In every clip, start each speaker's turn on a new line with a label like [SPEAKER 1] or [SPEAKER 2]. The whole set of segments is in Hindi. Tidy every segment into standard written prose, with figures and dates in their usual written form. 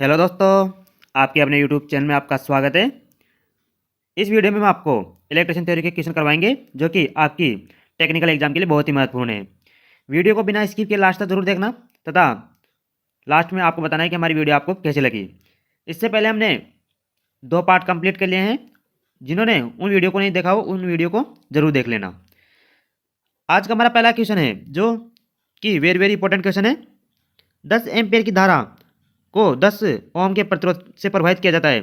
[SPEAKER 1] हेलो दोस्तों, आपके अपने यूट्यूब चैनल में आपका स्वागत है। इस वीडियो में हम आपको इलेक्ट्रिशियन थ्योरी के क्वेश्चन करवाएंगे जो कि आपकी टेक्निकल एग्जाम के लिए बहुत ही महत्वपूर्ण है। वीडियो को बिना स्किप किए लास्ट तक जरूर देखना तथा लास्ट में आपको बताना है कि हमारी वीडियो आपको कैसी लगी। इससे पहले हमने 2 पार्ट कंप्लीट कर लिए हैं। जिन्होंने उन वीडियो को नहीं देखा हो उन वीडियो को जरूर देख लेना। आज का हमारा पहला क्वेश्चन है जो कि वेरी वेरी इंपॉर्टेंट क्वेश्चन है। 10 एम्पेयर की धारा को 10 ओम के प्रतिरोध से प्रभावित किया जाता है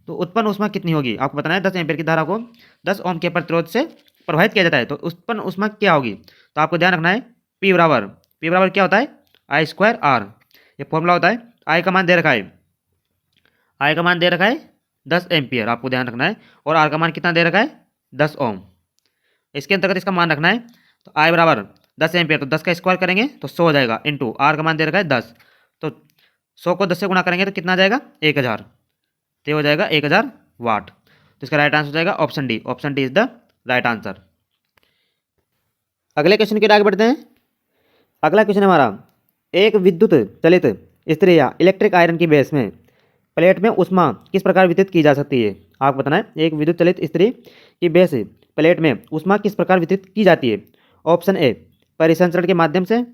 [SPEAKER 1] तो उत्पन्न ऊष्मा कितनी होगी। आपको बताना है 10 एम्पेयर की धारा को 10 ओम के प्रतिरोध से प्रभावित किया जाता है तो उत्पन्न ऊष्मा क्या होगी। तो आपको ध्यान रखना है P बराबर क्या होता है I²R। ये फॉर्मूला होता है। आई का मान दे रखा है 10 एम्पियर, आपको ध्यान रखना है। और आर का मान कितना दे रखा है 10 ओम। इसके अंतर्गत इसका मान रखना है। तो आई बराबर 10 एम्पियर तो 10 का स्क्वायर करेंगे तो 100 हो जाएगा इंटू आर का मान दे रखा है 10। तो 100 को 10 से गुणा करेंगे तो कितना आ जाएगा 1000। तो ये हो जाएगा 1000 वाट। तो इसका राइट आंसर हो जाएगा option D. Option D is the right answer. अगले क्वेश्चन के आगे बढ़ते हैं। अगला क्वेश्चन हमारा, एक विद्युत चलित इस्त्री या इलेक्ट्रिक आयरन की बेस में प्लेट में ऊष्मा किस प्रकार वितरित की जा सकती है। आपको बताना है एक विद्युत चलित इस्त्री की बेस प्लेट में ऊष्मा किस प्रकार वितरित की जाती है। ऑप्शन ए परिसंचरण के माध्यम से,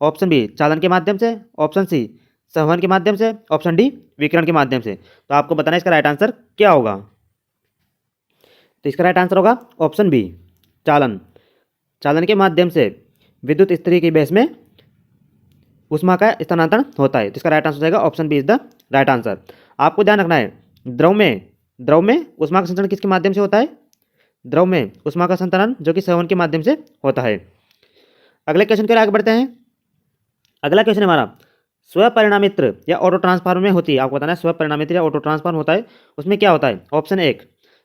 [SPEAKER 1] ऑप्शन बी चालन के माध्यम से, ऑप्शन सी संवहन के माध्यम से, ऑप्शन डी विकिरण के माध्यम से। तो आपको बताना है इसका राइट आंसर क्या होगा। तो इसका राइट आंसर होगा ऑप्शन बी चालन के माध्यम से विद्युत इस्त्री की बेस में ऊष्मा का स्थानांतरण होता है। तो इसका राइट आंसर हो जाएगा option B is the right answer. आपको ध्यान रखना है द्रव में ऊष्मा का संचरण किसके माध्यम से होता है। द्रव में ऊष्मा का संचरण जो कि संवहन के माध्यम से होता है। अगले क्वेश्चन के आगे बढ़ते हैं। अगला क्वेश्चन हमारा स्वपरिणामित्र या ऑटो ट्रांसफार्मर में होती है। आपको बताना है स्वपरिणामित्र या ऑटो ट्रांसफार्मर होता है उसमें क्या होता है। ऑप्शन एक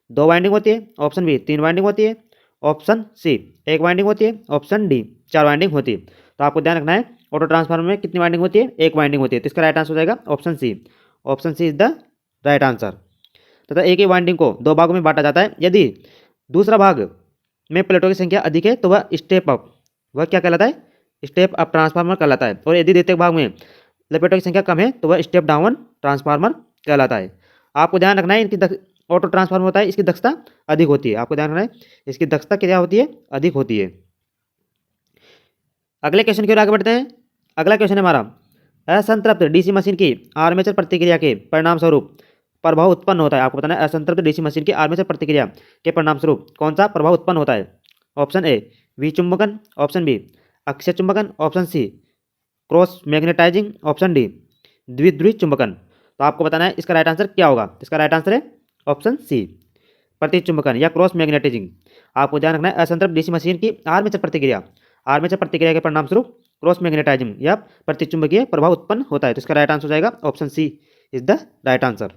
[SPEAKER 1] 2 वाइंडिंग होती है, ऑप्शन बी 3 वाइंडिंग होती है, ऑप्शन सी 1 वाइंडिंग होती है, ऑप्शन डी 4 वाइंडिंग होती है। तो आपको ध्यान रखना है ऑटो ट्रांसफार्मर में कितनी वाइंडिंग होती है 1 वाइंडिंग होती है। तो इसका राइट आंसर हो जाएगा option C. Option C is the right answer. तथा एक ही वाइंडिंग को 2 भागों में बांटा जाता है। यदि दूसरा भाग में प्लेटों की संख्या अधिक है तो वह स्टेप अप, वह क्या कहलाता है स्टेप अप ट्रांसफार्मर कहलाता है। और यदि द्वितीयक भाग में लपेटों की संख्या कम है तो वह स्टेप डाउन ट्रांसफार्मर कहलाता है। आपको ध्यान रखना है इनकी ऑटो ट्रांसफार्मर होता है इसकी दक्षता अधिक होती है। आपको ध्यान रखना है इसकी दक्षता क्या होती है अधिक होती है। अगले क्वेश्चन की ओर आगे बढ़ते हैं। अगला क्वेश्चन है हमारा असंतृप्त डीसी मशीन की आर्मेचर प्रतिक्रिया के परिणाम स्वरूप प्रभाव उत्पन्न होता है। आपको बताना है असंतृप्त डीसी मशीन की आर्मेचर प्रतिक्रिया के परिणाम स्वरूप कौन सा प्रभाव उत्पन्न होता है। ऑप्शन ए विचुंबकन, ऑप्शन बी अक्षय चुंबकन, option C cross magnetizing, option D द्विध्रुवी चुंबकन। तो आपको बताना है इसका राइट आंसर क्या होगा। इसका राइट आंसर है ऑप्शन सी प्रतिचुंबकन या क्रॉस मैग्नेटाइजिंग। आपको ध्यान रखना है असंतृप्त डीसी मशीन की आर्मेचर प्रतिक्रिया के परिणाम स्वरूप क्रॉस मैग्नेटाइजिंग या प्रतिचुंबकीय प्रभाव उत्पन्न होता है। तो इसका राइट आंसर हो जाएगा option C is the right answer.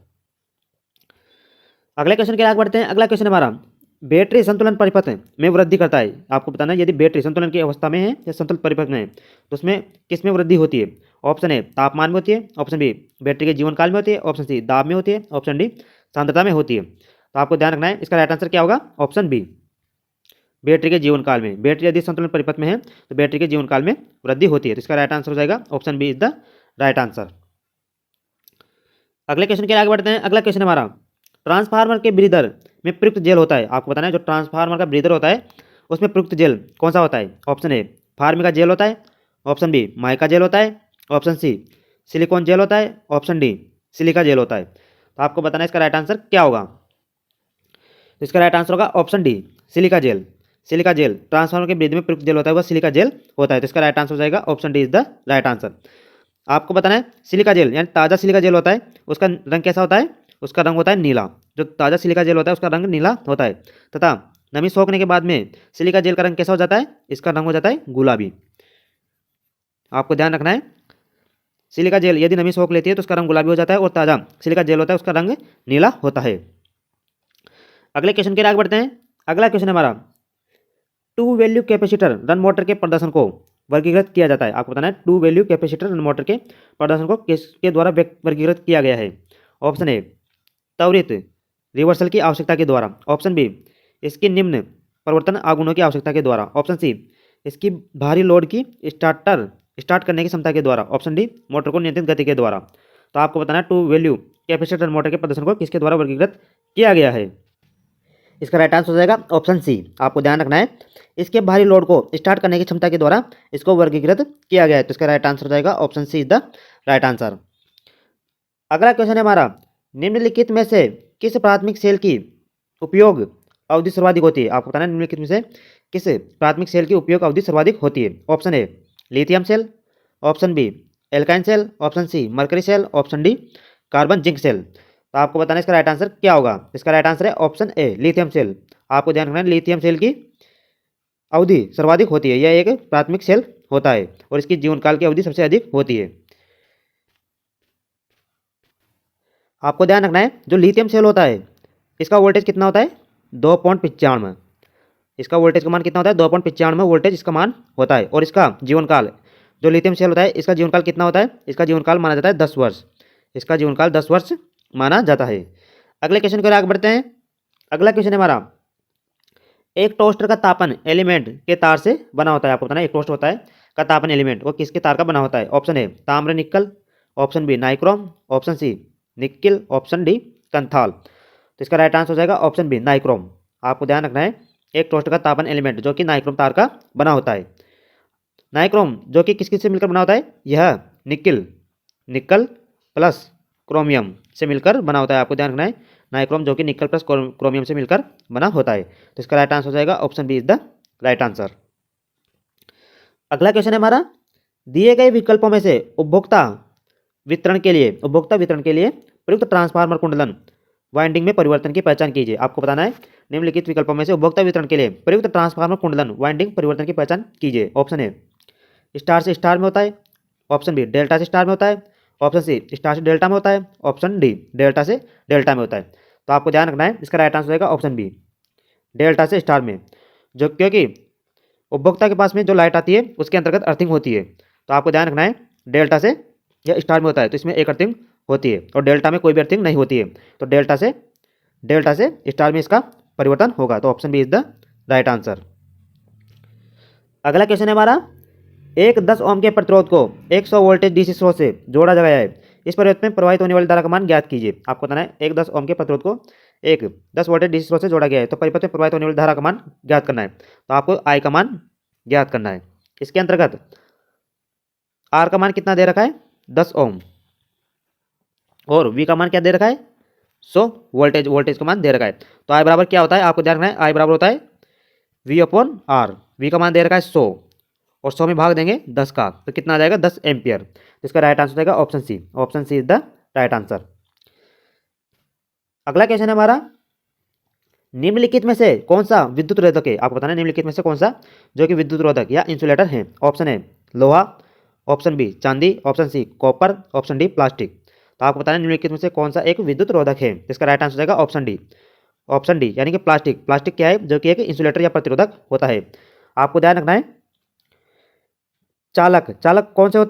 [SPEAKER 1] अगले क्वेश्चन के आगे बढ़ते हैं। अगला क्वेश्चन हमारा बैटरी संतुलन परिपथ में वृद्धि करता है। आपको बताना है यदि बैटरी संतुलन की अवस्था में है या संतुलित परिपथ में है तो उसमें किस में वृद्धि होती है। ऑप्शन ए तापमान में होती है, ऑप्शन बी बैटरी के जीवन काल में होती है, ऑप्शन सी दाब में होती है, ऑप्शन डी सांद्रता में होती है। तो आपको ध्यान रखना है इसका राइट आंसर क्या होगा ऑप्शन बी बैटरी के जीवन काल में। बैटरी यदि संतुलन परिपथ में है तो बैटरी के जीवन काल में वृद्धि होती है। तो इसका राइट आंसर हो जाएगा option B is the right answer. अगले क्वेश्चन के आगे बढ़ते हैं। अगला क्वेश्चन हमारा ट्रांसफार्मर के ब्रीदर में प्रयुक्त जेल होता है। आपको बताना है जो ट्रांसफार्मर का ब्रीदर होता है उसमें प्रयुक्त जेल कौन सा होता है। ऑप्शन ए फार्मिका जेल होता है, ऑप्शन बी माइका जेल होता है, ऑप्शन सी सिलिकॉन जेल होता है, ऑप्शन डी सिलिका जेल होता है। तो आपको बताना है इसका राइट आंसर क्या होगा। तो इसका राइट आंसर होगा option D silica gel. Silica gel transformer के ब्रीदर में प्रयुक्त जेल होता है वह सिलिका जेल होता है। तो इसका राइट आंसर हो जाएगा option D is the right answer. आपको बताना है सिलिका जेल यानी ताज़ा सिलिका जेल होता है उसका रंग कैसा होता है। उसका रंग होता है नीला। जो ताज़ा सिलिका जेल होता है उसका रंग नीला होता है तथा नमी सोखने के बाद में सिलिका जेल का रंग कैसा हो जाता है इसका रंग हो जाता है गुलाबी। आपको ध्यान रखना है सिलिका जेल यदि नमी सोख लेती है तो उसका रंग गुलाबी हो जाता है और ताज़ा सिलिका जेल होता है उसका रंग नीला होता है। अगले क्वेश्चन के आगे बढ़ते हैं। अगला क्वेश्चन हमारा 2 वैल्यू कैपेसिटर रन मोटर के प्रदर्शन को वर्गीकृत किया जाता है। आपको बताना है 2 वैल्यू कैपेसिटर रन मोटर के प्रदर्शन को किसके द्वारा वर्गीकृत किया गया है। ऑप्शन ए त्वरित रिवर्सल की आवश्यकता के द्वारा, ऑप्शन बी इसकी निम्न परिवर्तन आगुनों की आवश्यकता के द्वारा, ऑप्शन सी इसकी भारी लोड की स्टार्ट करने की क्षमता के द्वारा, ऑप्शन डी मोटर को नियंत्रित गति के द्वारा। तो आपको बताना है टू वैल्यू कैपेसिटर मोटर के प्रदर्शन को किसके द्वारा वर्गीकृत किया गया है। इसका राइट आंसर हो जाएगा ऑप्शन सी। आपको ध्यान रखना है इसके बाहरी लोड को स्टार्ट करने की क्षमता के द्वारा इसको वर्गीकृत किया गया है। तो इसका राइट आंसर हो जाएगा option C is the right answer. अगला क्वेश्चन है हमारा, निम्नलिखित में से किस प्राथमिक सेल की उपयोग अवधि सर्वाधिक होती है। आपको बताना है निम्नलिखित में से किस प्राथमिक सेल की उपयोग अवधि सर्वाधिक होती है। Option A lithium cell, option B एल्काइन cell, option C mercury cell, option D carbon zinc cell. तो आपको बताना है इसका राइट आंसर क्या होगा। इसका राइट आंसर है ऑप्शन ए लिथियम सेल। आपको ध्यान रखना है लिथियम सेल की अवधि सर्वाधिक होती है। यह एक प्राथमिक सेल होता है और इसकी जीवन काल की अवधि सबसे अधिक होती है। आपको ध्यान रखना है जो लिथियम सेल होता है इसका वोल्टेज कितना होता है 2.95। इसका वोल्टेज का मान कितना होता है 2.95 वोल्टेज इसका मान होता है। और इसका जीवन काल जो लिथियम सेल होता है इसका जीवन काल कितना होता है, इसका जीवन काल माना जाता है 10 वर्ष। इसका जीवन काल 10 वर्ष माना जाता है। अगले क्वेश्चन की ओर आगे बढ़ते हैं। अगला क्वेश्चन है हमारा, एक टोस्टर का तापन एलिमेंट के तार से बना होता है। आपको बताना है एक टोस्टर होता है का तापन एलिमेंट वो किसके तार का बना होता है। ऑप्शन ए ताम्र nickel, option B nichrome, option C nickel, option D kanthal. तो इसका राइट आंसर हो जाएगा ऑप्शन बी नाइक्रोम। आपको ध्यान रखना है एक टोस्टर का तापन एलिमेंट जो कि नाइक्रोम तार का बना होता है। नाइक्रोम जो कि किस किस से मिलकर बना होता है, यह निकल प्लस क्रोमियम से मिलकर बना होता है। आपको ध्यान रखना है नाइक्रोम जो कि निकल प्लस क्रोमियम से मिलकर बना होता है। तो इसका राइट आंसर हो जाएगा option B is the right answer. अगला क्वेश्चन है हमारा, दिए गए विकल्पों में से उपभोक्ता वितरण के लिए प्रयुक्त ट्रांसफार्मर कुंडलन वाइंडिंग में परिवर्तन की पहचान कीजिए। आपको बताना है निम्नलिखित विकल्पों में से उपभोक्ता वितरण के लिए प्रयुक्त ट्रांसफार्मर कुंडलन वाइंडिंग परिवर्तन की पहचान कीजिए। ऑप्शन ए स्टार से स्टार में होता है, ऑप्शन बी डेल्टा से स्टार में होता है, ऑप्शन सी स्टार से डेल्टा में होता है, ऑप्शन डी डेल्टा से डेल्टा में होता है। तो आपको ध्यान रखना है इसका राइट आंसर होगा ऑप्शन बी डेल्टा से स्टार में। जो क्योंकि उपभोक्ता के पास में जो लाइट आती है उसके अंतर्गत अर्थिंग होती है। तो आपको ध्यान रखना है डेल्टा से या स्टार में होता है तो इसमें एक अर्थिंग होती है और डेल्टा में कोई भी अर्थिंग नहीं होती है। तो डेल्टा से स्टार में इसका परिवर्तन होगा। तो option B is the right answer. अगला क्वेश्चन है हमारा, एक 10 ओम के प्रतिरोध को 100 वोल्टेज डीसी स्रोत से जोड़ा गया है। इस परिवर्तन में प्रवाहित होने वाली धारा का मान ज्ञात कीजिए। आपको बताना है एक 10 ओम के प्रतिरोध को एक 10 वोल्टेज डीसी स्रोत से जोड़ा गया है तो परिपथ में प्रवाहित होने वाली धारा का मान ज्ञात करना है। तो आपको आई का मान ज्ञात करना है। इसके अंतर्गत आर का मान कितना दे रखा है 10 ओम और वी का मान क्या दे रखा है 100 वोल्टेज का मान दे रखा है। तो आई बराबर क्या होता है, आपको ध्यान रखना है आई बराबर होता है वी अपॉन आर। वी का मान दे रखा है 100 और 100 में भाग देंगे 10 का तो कितना आ जाएगा 10 एम्पियर। तो इसका राइट आंसर हो जाएगा option C. Option C is the right answer. अगला क्वेश्चन है हमारा, निम्नलिखित में से कौन सा विद्युत रोधक है। आपको बताना है निम्नलिखित में से कौन सा जो कि विद्युत रोधक या इंसुलेटर है। ऑप्शन ए लोहा, ऑप्शन बी चांदी, option C copper, option D plastic. तो आपको बताना है निम्नलिखित में से कौन सा एक विद्युत रोधक है। इसका राइट आंसर हो जाएगा ऑप्शन डी। ऑप्शन डी यानी कि प्लास्टिक। प्लास्टिक क्या है, जो कि एक इंसुलेटर या प्रतिरोधक होता है। आपको ध्यान रखना है चालक कौन से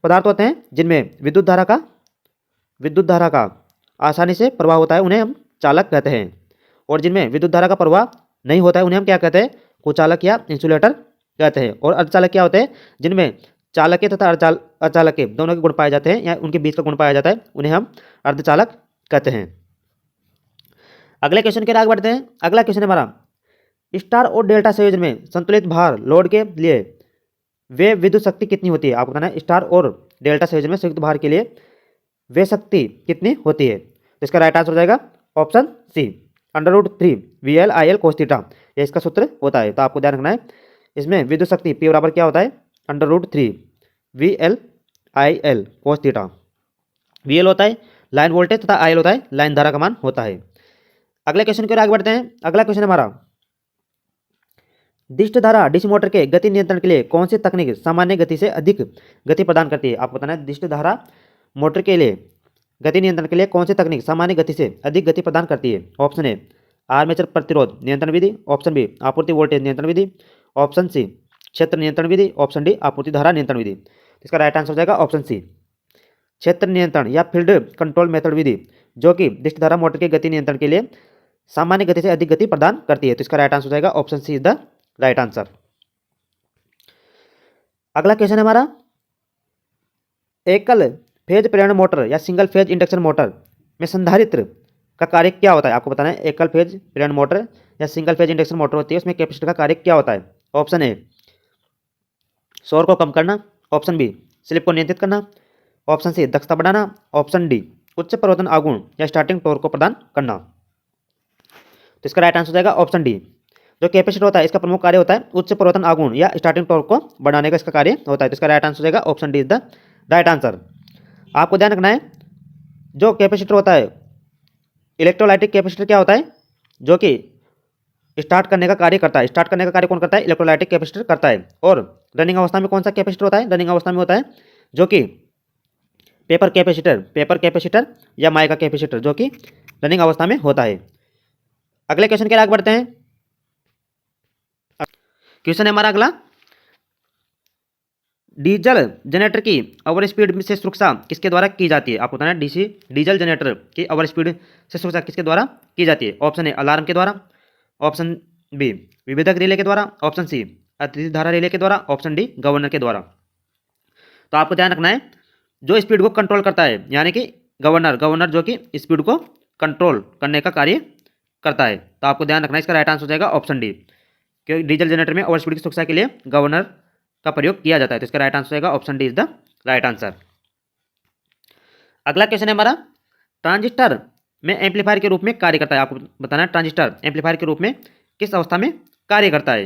[SPEAKER 1] पदार्थ होते हैं जिनमें विद्युत धारा का आसानी से प्रवाह होता है, उन्हें हम चालक कहते हैं। और जिनमें विद्युत धारा का प्रवाह नहीं होता है उन्हें हम क्या कहते हैं, कुचालक या इंसुलेटर कहते हैं। और अर्धचालक क्या होते हैं, जिनमें चालक तथा अचालक के दोनों के गुण पाए जाते हैं या उनके बीच का गुण पाया जाता है, उन्हें हम अर्धचालक कहते हैं। अगले क्वेश्चन के आगे बढ़ते हैं। अगला क्वेश्चन है हमारा, स्टार और डेल्टा संयोजन में संतुलित भार लोड के लिए वे विद्युत शक्ति कितनी होती है। आपको बताना है स्टार और डेल्टा संयोजन में संयुक्त भार के लिए वे शक्ति कितनी होती है। तो इसका राइट आंसर हो जाएगा ऑप्शन सी √3 VL/IL cos थीटा। यह इसका सूत्र होता है। तो आपको ध्यान रखना है इसमें विद्युत शक्ति P बराबर क्या होता है √3 VL/IL cos थीटा। VL होता है लाइन वोल्टेज तथा IL होता है लाइन धारा का मान होता है। अगले क्वेश्चन की ओर आगे बढ़ते हैं। अगला क्वेश्चन हमारा, डिस्ट धारा डीसी मोटर के गति नियंत्रण के लिए कौन सी तकनीक सामान्य गति से अधिक गति प्रदान करती है। आपको बताना है डिस्ट धारा मोटर के लिए गति नियंत्रण के लिए कौन सी तकनीक सामान्य गति से अधिक गति प्रदान करती है। ऑप्शन ए आर्मेचर प्रतिरोध नियंत्रण विधि, ऑप्शन बी आपूर्ति वोल्टेज नियंत्रण विधि, ऑप्शन सी क्षेत्र नियंत्रण विधि, ऑप्शन डी आपूर्ति धारा नियंत्रण विधि। इसका राइट आंसर हो जाएगा ऑप्शन सी क्षेत्र नियंत्रण या फील्ड कंट्रोल मेथड विधि, जो कि डिस्ट धारा मोटर के गति नियंत्रण के लिए सामान्य गति से अधिक गति प्रदान करती है। तो इसका राइट आंसर हो जाएगा option C is the right answer. अगला क्वेश्चन है हमारा, एकल फेज प्रेरण मोटर या सिंगल फेज इंडक्शन मोटर में संधारित्र का कार्य क्या होता है? आपको बताना है। एकल फेज प्रेरण मोटर या सिंगल फेज इंडक्शन मोटर होती है, उसमें कैपेसिटर का कार्य क्या होता है? ऑप्शन ए शोर को कम करना, ऑप्शन बी स्लिप को नियंत्रित करना, ऑप्शन सी दक्षता बढ़ाना, ऑप्शन डी उच्च प्रवर्तन आघूर्ण या स्टार्टिंग टॉर्क को प्रदान करना। तो इसका राइट आंसर हो जाएगा ऑप्शन डी। जो कैपेसिटर होता है इसका प्रमुख कार्य होता है उच्च प्रवर्तन आघूर्ण या स्टार्टिंग टॉर्क को बढ़ाने का इसका कार्य होता है। तो इसका राइट आंसर हो जाएगा option D is the right answer. आपको ध्यान रखना है, जो कैपेसिटर होता है इलेक्ट्रोलाइटिक कैपेसिटर क्या होता है? जो कि स्टार्ट करने का कार्य करता है। स्टार्ट करने का कार्य कौन करता है? इलेक्ट्रोलाइटिक कैपेसिटर करता है। और रनिंग अवस्था में कौन सा कैपेसिटर होता है? रनिंग अवस्था में होता है जो कि पेपर कैपेसिटर या माइका कैपेसिटर, जो कि रनिंग अवस्था में होता है। अगले क्वेश्चन के आगे बढ़ते हैं। क्वेश्चन है हमारा अगला, डीजल जनरेटर की ओवर स्पीड से सुरक्षा किसके द्वारा की जाती है? आपको बताना है डीजल जनरेटर की ओवर स्पीड से सुरक्षा किसके द्वारा की जाती है? ऑप्शन ए अलार्म के द्वारा, ऑप्शन बी विभेदक रिले के द्वारा, ऑप्शन सी अतिरिक्त धारा रिले के द्वारा, ऑप्शन डी गवर्नर के द्वारा। तो आपको ध्यान रखना है, जो स्पीड को कंट्रोल करता है यानी कि गवर्नर जो कि स्पीड को कंट्रोल करने का कार्य करता है। तो आपको ध्यान रखना है, इसका राइट आंसर हो जाएगा ऑप्शन डी, क्योंकि डीजल जनरेटर में ओवर स्पीड की सुरक्षा के लिए गवर्नर का प्रयोग किया जाता है। तो इसका राइट आंसर हो जाएगा option D is the right answer. अगला क्वेश्चन है हमारा, ट्रांजिस्टर में एम्पलीफायर के रूप में कार्य करता है। आपको बताना है ट्रांजिस्टर एम्पलीफायर के रूप में किस अवस्था में कार्य करता है?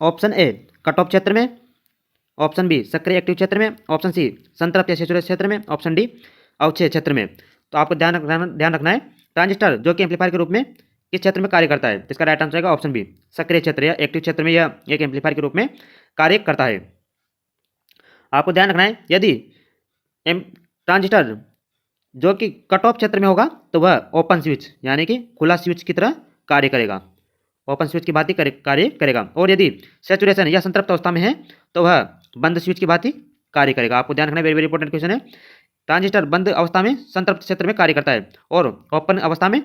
[SPEAKER 1] ऑप्शन ए कट ऑफ क्षेत्र में, ऑप्शन बी सक्रिय एक्टिव क्षेत्र में, ऑप्शन सी संतृप्त या सैचुरेटेड क्षेत्र में, ऑप्शन डी अवक्षय क्षेत्र में। तो आपको ध्यान रखना है, ट्रांजिस्टर जो कि एम्पलीफायर के रूप में किस क्षेत्र में कार्य करता है? तो इसका राइट आंसर आएगा ऑप्शन बी सक्रिय क्षेत्र या एक्टिव क्षेत्र में यह एक एम्पलीफायर के रूप में कार्य करता है। आपको ध्यान रखना है, यदि ट्रांजिस्टर जो कि कट ऑफ क्षेत्र में होगा तो वह ओपन स्विच यानी कि खुला स्विच की तरह कार्य करेगा, ओपन स्विच की भांति कार्य करेगा। और यदि सैचुरेशन या संतृप्त अवस्था में है तो वह बंद स्विच की भांति कार्य करेगा। आपको ध्यान रखना है, वेरी वेरी इंपॉर्टेंट क्वेश्चन है। ट्रांजिस्टर बंद अवस्था में संतृप्त क्षेत्र में कार्य करता है और ओपन अवस्था में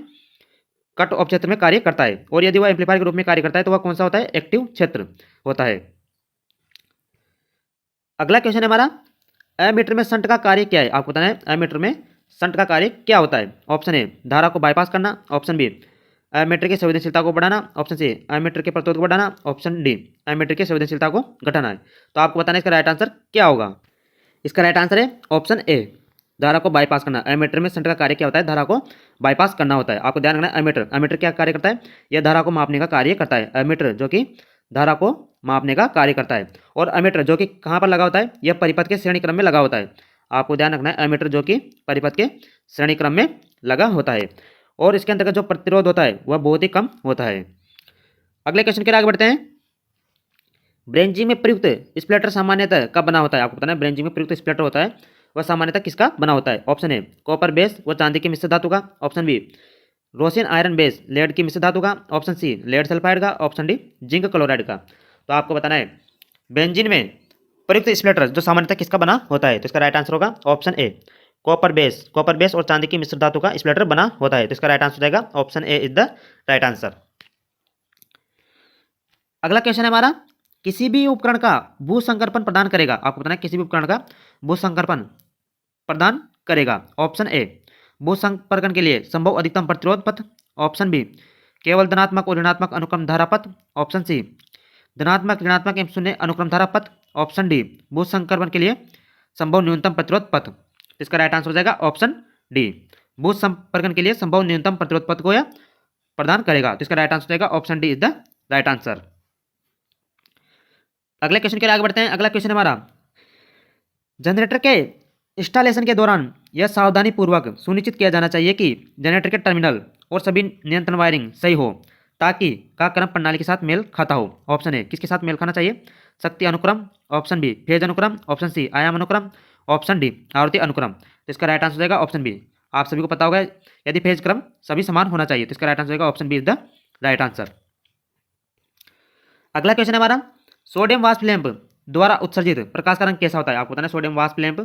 [SPEAKER 1] कट ऑफ क्षेत्र में कार्य करता है। और यदि वह एम्पलीफायर के रूप में कार्य करता है तो वह कौन सा होता है? एक्टिव क्षेत्र होता है। अगला क्वेश्चन है हमारा, एमीटर में शंट का कार्य क्या है? आपको बताना है एमीटर में शंट का कार्य क्या होता है? ऑप्शन ए धारा को बाईपास करना, ऑप्शन बी एमीटर की संवेदनशीलता को बढ़ाना, ऑप्शन सी एमीटर के प्रतिरोध को बढ़ाना, ऑप्शन डी एमीटर की संवेदनशीलता को घटाना है। तो आपको बताना है इसका राइट आंसर क्या होगा? इसका राइट आंसर है ऑप्शन ए धारा को बाईपास करना। एमीटर में शंट का कार्य क्या होता है? धारा को बाईपास करना होता है। आपको ध्यान रखना है, एमीटर क्या कार्य करता है? यह धारा को मापने का कार्य करता है। एमीटर जो कि धारा को मापने का कार्य करता है। और एमीटर जो कि कहाँ पर लगा होता है? यह परिपथ के श्रेणी क्रम में लगा होता है। आपको ध्यान रखना है, एमीटर जो कि परिपथ के श्रेणी क्रम में लगा होता है और इसके अंतर्गत जो प्रतिरोध होता है वह बहुत ही कम होता है। अगले क्वेश्चन के आगे बढ़ते हैं। ब्रेंजिंग में प्रयुक्त स्प्लिटर सामान्यतः कब बना होता है? आपको बताना है, ब्रेंजिंग में प्रयुक्त स्प्लिटर होता है वह सामान्यतः किसका बना होता है? ऑप्शन ए कॉपर बेस व चांदी की मिश्र धातु का, option B rosin iron base lead की मिश्र धातु का, ऑप्शन सी लेड सल्फाइड का, ऑप्शन डी जिंक क्लोराइड का। तो आपको बताना है, बेंजीन में प्रयुक्त स्प्लिटर जो सामान्यतः किसका बना होता है? तो इसका राइट आंसर होगा ऑप्शन ए कॉपर बेस और चांदी की मिश्र धातु का स्प्लिटर बना होता है। तो इसका राइट आंसर हो जाएगा option A is the right answer. अगला क्वेश्चन है हमारा, किसी भी उपकरण का भू संकर्पण प्रदान करेगा। आपको बताना है, किसी भी उपकरण का भू संकर्पण प्रदान करेगा। ऑप्शन ए भू संपर्कन के लिए संभव अधिकतम प्रतिरोध पथ, ऑप्शन बी केवल धनात्मक और ऋणात्मक अनुक्रम धारा पथ, ऑप्शन सी धनात्मक ऋणात्मक एवं शून्य अनुक्रम धारा पथ, ऑप्शन डी भू संकर्पण के लिए संभव न्यूनतम प्रतिरोध पथ। इसका राइट आंसर हो जाएगा ऑप्शन डी भू संपर्कन के लिए संभव न्यूनतम प्रतिरोध पथ को यह प्रदान करेगा। तो इसका राइट आंसर हो जाएगा option D is the right answer. अगले क्वेश्चन के लिए आगे बढ़ते हैं। अगला क्वेश्चन हमारा, जनरेटर के इंस्टॉलेशन के दौरान यह सावधानी पूर्वक सुनिश्चित किया जाना चाहिए कि जनरेटर के टर्मिनल और सभी नियंत्रण वायरिंग सही हो ताकि का क्रम प्रणाली के साथ मेल खाता हो। ऑप्शन ए किसके साथ मेल खाना चाहिए? शक्ति अनुक्रम, ऑप्शन बी फेज अनुक्रम, ऑप्शन सी आयाम अनुक्रम, ऑप्शन डी आवर्ती अनुक्रम। तो इसका राइट आंसर हो जाएगा ऑप्शन बी। आप सभी को पता होगा, यदि फेज क्रम सभी समान होना चाहिए। तो इसका राइट आंसर हो जाएगा option B is the right answer. अगला क्वेश्चन है हमारा, सोडियम वाष्प लैंप द्वारा उत्सर्जित प्रकाश का रंग कैसा होता है? आपको बताना है, सोडियम वाष्प लैंप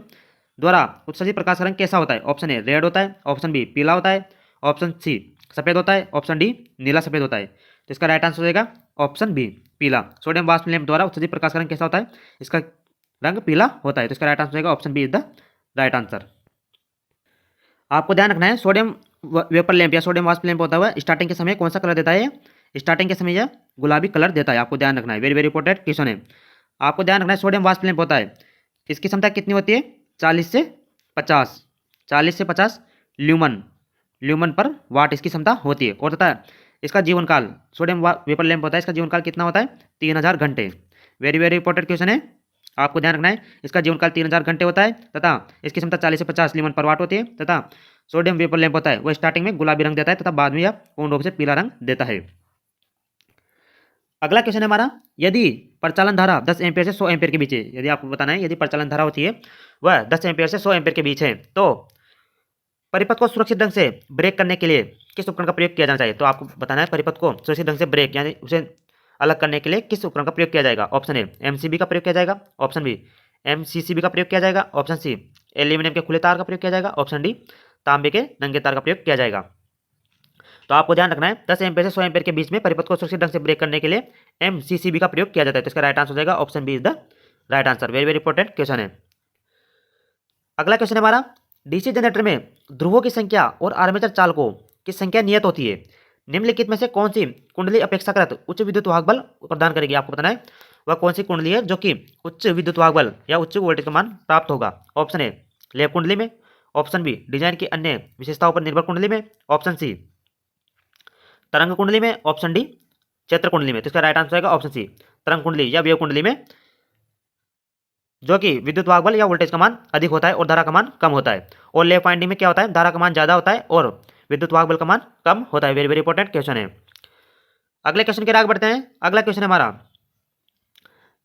[SPEAKER 1] द्वारा उत्सर्जित प्रकाश का रंग कैसा होता है? ऑप्शन ए रेड होता है, ऑप्शन बी पीला होता है, ऑप्शन सी सफेद होता है, ऑप्शन डी नीला सफेद होता है। तो इसका राइट आंसर हो जाएगा ऑप्शन बी पीला। सोडियम वाष्प लैंप द्वारा उत्सर्जित प्रकाश का रंग कैसा होता है? इसका रंग पीला होता है। तो इसका राइट आंसर हो जाएगा option B is the right answer. आपको ध्यान रखना है, सोडियम वेपर लैंप या सोडियम वाष्प लैंप होता है स्टार्टिंग के समय कौन सा कलर देता है? स्टार्टिंग के समय यह गुलाबी कलर देता है। आपको ध्यान रखना है, वेरी वेरी इंपॉर्टेंट क्वेश्चन है। आपको ध्यान रखना है, सोडियम वाष्प लैंप होता है, इसकी क्षमता कितनी होती है? 40 से 50, 40 से 50 ल्यूमन पर वाट इसकी क्षमता होती है। और तथा इसका जीवन काल, सोडियम वेपर लैंप होता है, इसका जीवन काल कितना होता है? 3000 घंटे। वेरी वेरी इंपॉर्टेंट क्वेश्चन है, आपको ध्यान रखना है, इसका जीवन काल 3000 घंटे होता है तथा इसकी क्षमता 40 से 50 ल्यूमन पर वाट होती है। तथा सोडियम वेपर लैंप होता है वो स्टार्टिंग में गुलाबी रंग देता है तथा बाद में यह पूर्ण रूप से पीला रंग देता है। अगला क्वेश्चन है हमारा, यदि प्रचालन धारा 10 एम्पीयर से 100 एम्पीयर के बीच है, यदि आपको बताना है यदि प्रचालन धारा होती है वह 10 एम्पीयर से 100 एम्पीयर के बीच है, तो परिपथ को सुरक्षित ढंग से ब्रेक करने के लिए किस उपकरण का प्रयोग किया जाना चाहिए? तो आपको बताना है परिपथ को सुरक्षित ढंग से ब्रेक यानी उसे अलग करने के लिए किस उपकरण का प्रयोग किया जाएगा? ऑप्शन ए एमसीबी का प्रयोग किया जाएगा, ऑप्शन बी एमसीसीबी का प्रयोग किया जाएगा, ऑप्शन सी एल्यूमिनियम के खुले तार का प्रयोग किया जाएगा, ऑप्शन डी तांबे के नंगे तार का प्रयोग किया जाएगा। तो आपको ध्यान रखना है, 10 एम्पीयर से 100 एम्पीयर के बीच में परिपथ को सुरक्षित ढंग से ब्रेक करने के लिए एमसीसीबी का प्रयोग किया जाता है। तो इसका राइट आंसर हो जाएगा option B is the right answer. Very very important question है। अगला क्वेश्चन है हमारा, डीसी जनरेटर में ध्रुवों की संख्या और आर्मेचर चालकों की संख्या नियत होती है, निम्नलिखित में से कौन सी कुंडली अपेक्षाकृत उच्च विद्युत वाहक बल प्रदान करेगी? आपको बताना है वह कौन सी कुंडली है जो कि उच्च विद्युत वाहक बल या उच्च वोल्टेज का मान प्राप्त होगा? ऑप्शन ए लेप कुंडली में, ऑप्शन बी डिजाइन की अन्य विशेषताओं पर निर्भर कुंडली में, ऑप्शन सी तरंग कुंडली में, ऑप्शन डी क्षेत्र कुंडली में। तो इसका राइट आंसर आएगा ऑप्शन सी तरंग कुंडली या वेव कुंडली में, जो कि विद्युत वाहक बल या वोल्टेज का मान अधिक होता है और धारा का मान कम होता है। और लेप वाइंडिंग में क्या होता है? धारा का मान ज्यादा होता है और विद्युत वाहक बल का मान कम होता है। वेरी वेरी इंपॉर्टेंट क्वेश्चन है। अगले क्वेश्चन के आगे बढ़ते हैं। अगला क्वेश्चन है हमारा,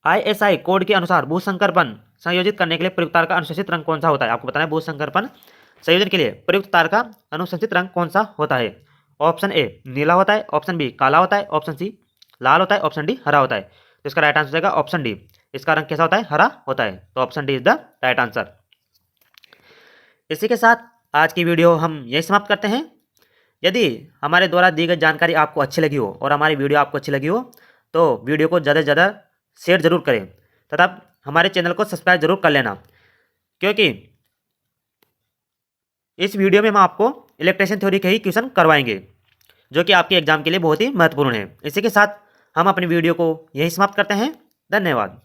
[SPEAKER 1] आईएसआई कोड के अनुसार भू संकर्पण संयोजित करने के लिए प्रयुक्त तार का अनुशंसित रंग कौन सा होता है? आपको बताना है भू संकर्पण संयोजन के लिए प्रयुक्त तार का अनुशंसित रंग कौन सा होता है? ऑप्शन ए नीला होता है, ऑप्शन बी काला होता है, ऑप्शन सी लाल होता है, ऑप्शन डी हरा होता है। तो इसका राइट आंसर हो जाएगा ऑप्शन डी, इसका रंग कैसा होता है? हरा होता है। तो option D is the right answer. इसी के साथ आज की वीडियो हम यही समाप्त करते हैं। यदि हमारे द्वारा दी गई जानकारी आपको अच्छी लगी हो और हमारी वीडियो आपको अच्छी लगी हो तो वीडियो को ज़्यादा से ज़्यादा शेयर जरूर करें तथा हमारे चैनल को सब्सक्राइब जरूर कर लेना, क्योंकि इस वीडियो में हम आपको इलेक्ट्रिशियन थ्योरी के ही क्वेश्चन करवाएंगे जो कि आपके एग्जाम के लिए बहुत ही महत्वपूर्ण है। इसी के साथ हम अपनी वीडियो को यही समाप्त करते हैं। धन्यवाद।